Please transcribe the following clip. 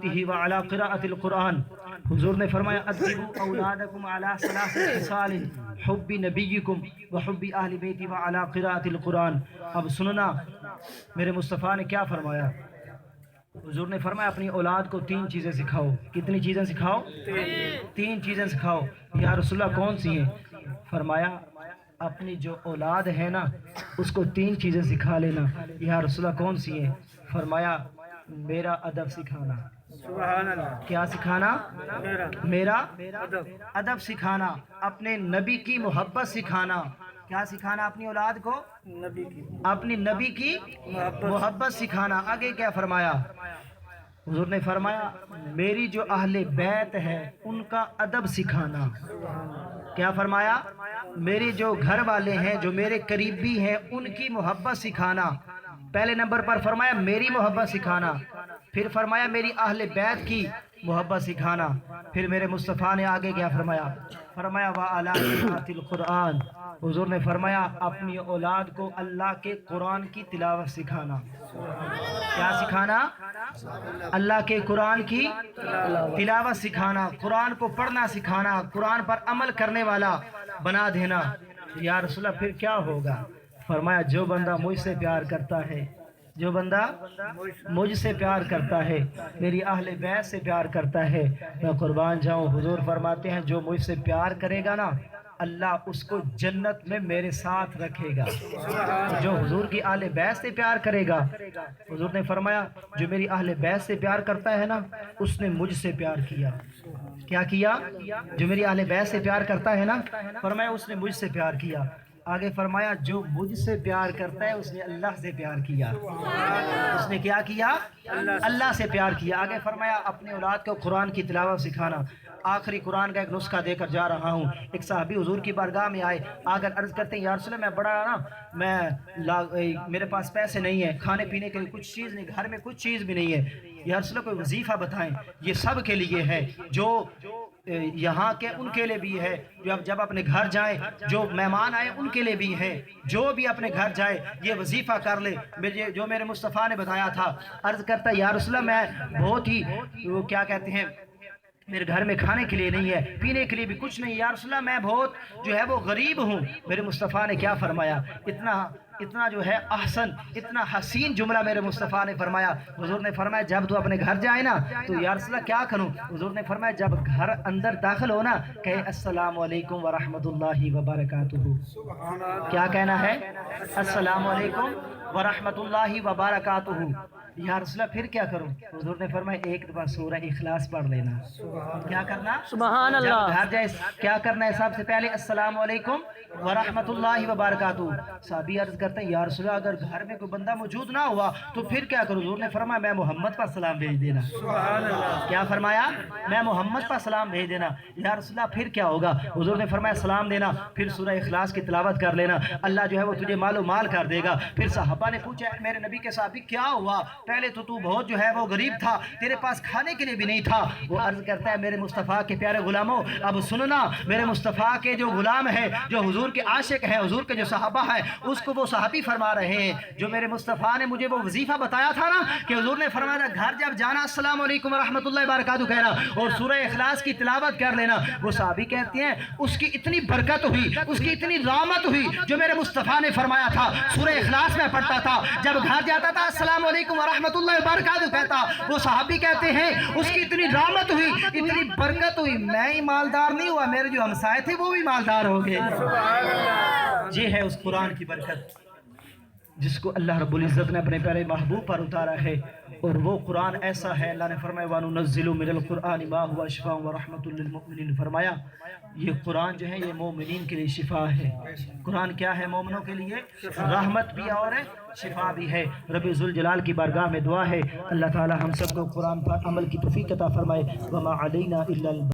بیتہ وعلی قراءۃ القرآن۔ حضور نے فرمایا ادبوا اولادکم علی ثلاث خصال حب نبیکم وحب اہل بیتہ وعلی قراءۃ القرآن۔ اب سننا میرے مصطفیٰ نے کیا فرمایا۔ حضور نے فرمایا اپنی اولاد کو تین چیزیں سکھاؤ۔ کتنی چیزیں سکھاؤ؟ تین چیزیں سکھاؤ۔ یا رسول اللہ کون سی ہیں؟ فرمایا اپنی جو اولاد ہے نا اس کو تین چیزیں سکھا لینا۔ یا رسول اللہ کون سی ہیں؟ فرمایا میرا ادب سکھانا۔ سبحان اللہ۔ کیا سکھانا؟ میرا ادب سکھانا، اپنے نبی کی محبت سکھانا۔ کیا سکھانا اپنی اولاد کو؟ نبی کی اپنی نبی کی محبت سکھانا۔ آگے کیا فرمایا؟ حضور نے فرمایا میری جو اہل بیت ہے ان کا ادب سکھانا۔ کیا فرمایا؟ میری جو گھر والے ہیں جو میرے قریبی ہیں ان کی محبت سکھانا۔ پہلے نمبر پر فرمایا میری محبت سکھانا، پھر فرمایا میری اہل بیت کی محبت سکھانا، پھر میرے مصطفیٰ نے آگے کیا فرمایا؟ فرمایا وَعَلَىٰ قِرَاءَةِ الْقُرْآنِ۔ حضور نے فرمایا اپنی اولاد کو اللہ کے قرآن کی تلاوت سکھانا۔ کیا سکھانا؟ اللہ کے قرآن کی تلاوت سکھانا، قرآن کو پڑھنا سکھانا، قرآن پر عمل کرنے والا بنا دینا۔ یا رسول اللہ پھر کیا ہوگا؟ فرمایا جو بندہ مجھ سے پیار کرتا ہے، جو بندہ مجھ سے پیار کرتا ہے، میری اہل بیت سے پیار کرتا ہے، میں قربان جاؤں حضور فرماتے ہیں جو مجھ سے پیار کرے گا نا اللہ اس کو جنت میں میرے ساتھ رکھے گا۔ جو حضور کی اہل بیت سے پیار کرے گا، حضور نے فرمایا جو میری اہل بیت سے پیار کرتا ہے نا اس نے مجھ سے پیار کیا۔ کیا کیا؟ جو میری اہل بیت سے پیار کرتا ہے نا فرمایا اس نے مجھ سے پیار کیا۔ آگے فرمایا جو مجھ سے پیار کرتا ہے اس نے اللہ سے پیار کیا۔ اس نے کیا کیا؟ اللہ سے پیار کیا۔ آگے فرمایا اپنے اولاد کو قرآن کی تلاوت سکھانا۔ آخری قرآن کا ایک نسخہ دے کر جا رہا ہوں۔ ایک صحابی حضور کی بارگاہ میں آئے، آگر عرض کرتے ہیں یا رسول اللہ میں بڑا نا میرے پاس پیسے نہیں ہیں، کھانے پینے کے لیے کچھ چیز نہیں، گھر میں کچھ چیز بھی نہیں ہے، یا رسول اللہ کوئی وظیفہ بتائیں۔ یہ سب کے لیے ہے، جو یہاں کے ان کے لیے بھی ہے، جب اپنے گھر جائیں جو مہمان آئے ان کے لیے بھی ہے، جو بھی اپنے گھر جائے یہ وظیفہ کر لے جو میرے مصطفیٰ نے بتایا تھا۔ عرض کرتا ہے یا رسول اللہ میں بہت ہی کیا کہتے ہیں میرے گھر میں کھانے کے لیے نہیں ہے، پینے کے لیے بھی کچھ نہیں، یا رسول اللہ میں بہت جو ہے وہ غریب ہوں۔ میرے مصطفیٰ نے کیا فرمایا؟ اتنا جو ہے احسن، اتنا حسین جملہ میرے مصطفیٰ نے فرمایا۔ حضور نے فرمایا جب تو اپنے گھر جائے نا تو یا رسول اللہ کیا کروں؟ حضور نے فرمایا جب گھر اندر داخل ہونا کہے السلام علیکم ورحمۃ اللہ وبرکاتہ۔ کیا کہنا ہے؟ السلام علیکم ورحمۃ اللہ وبرکاتہ۔ یا رسول اللہ پھر کیا کروں؟ حضور نے فرمایا ایک دفعہ سورہ اخلاص پڑھ لینا۔ کیا کرنا؟ سبحان اللہ۔ جب گھر جائے کیا کرنا ہے؟ سب سے پہلے السلام علیکم ورحمۃ اللہ وبرکاتہ۔ صحابی عرض کرتے ہیں یا رسول اللہ اگر گھر میں کوئی بندہ موجود نہ ہوا تو پھر کیا کروں؟ حضور نے فرمایا میں محمد پر سلام بھیج دینا۔ کیا فرمایا؟ میں محمد پر سلام بھیج دینا۔ یا رسول اللہ پھر کیا ہوگا؟ حضور نے فرمایا سلام دینا، پھر سورہ اخلاص کی تلاوت کر لینا، اللہ جو ہے وہ تجھے مال و مال کر دے گا۔ پھر صحابہ نے پوچھا میرے نبی کے صحابی کیا ہوا؟ پہلے تو بہت جو ہے وہ غریب تھا، تیرے پاس کھانے کے لیے بھی نہیں تھا۔ وہ عرض کرتا ہے میرے مصطفیٰ کے پیارے غلاموں اب سننا، میرے مصطفیٰ کے جو غلام ہے جو حضور کے عاشق ہیں، حضور کے جو صحابہ ہیں اس کو وہ صحابی فرما رہے ہیں جو میرے مصطفیٰ نے مجھے وہ وظیفہ بتایا تھا نا کہ حضور نے فرمایا گھر جب جانا السلام علیکم ورحمۃ اللہ وبرکاتہ کہنا اور سورہ اخلاص کی تلاوت کر لینا۔ وہ صحابی کہتے ہیں اس کی اتنی برکت ہوئی، اس کی اتنی رحمت ہوئی جو میرے مصطفیٰ نے فرمایا تھا سورہ اخلاص میں پڑھتا تھا، جب گھر جاتا تھا السلام علیکم ورحمۃ اللہ وبرکاتہ کہتا۔ وہ صحابی کہتے ہیں اس کی اتنی رحمت ہوئی، اتنی برکت ہوئی، میں ہی مالدار نہیں ہوا، میرے جو ہمسائے تھے وہ بھی مالدار ہو گئے۔ یہ ہے اس قرآن کی برکت جس کو اللہ رب العزت نے اپنے پیارے محبوب پر اتارا ہے، اور وہ قرآن ایسا ہے اللہ نے فرمایا وَنُنَزِّلُ مِنَ الْقُرْآنِ مَا هُوَ شِفَاءٌ وَرَحْمَةٌ لِّلْمُؤْمِنِينَ۔ فرمایا یہ قرآن جو ہے یہ مومنین کے لیے شفا ہے۔ قرآن کیا ہے؟ مومنوں کے لیے رحمت بھی اور شفا بھی ہے۔ رب ذوالجلال کی بارگاہ میں دعا ہے اللہ تعالی ہم سب کو قرآن پر عمل کی توفیق عطا فرمائے۔ وَمَا عَلَيْنَا إِلَّا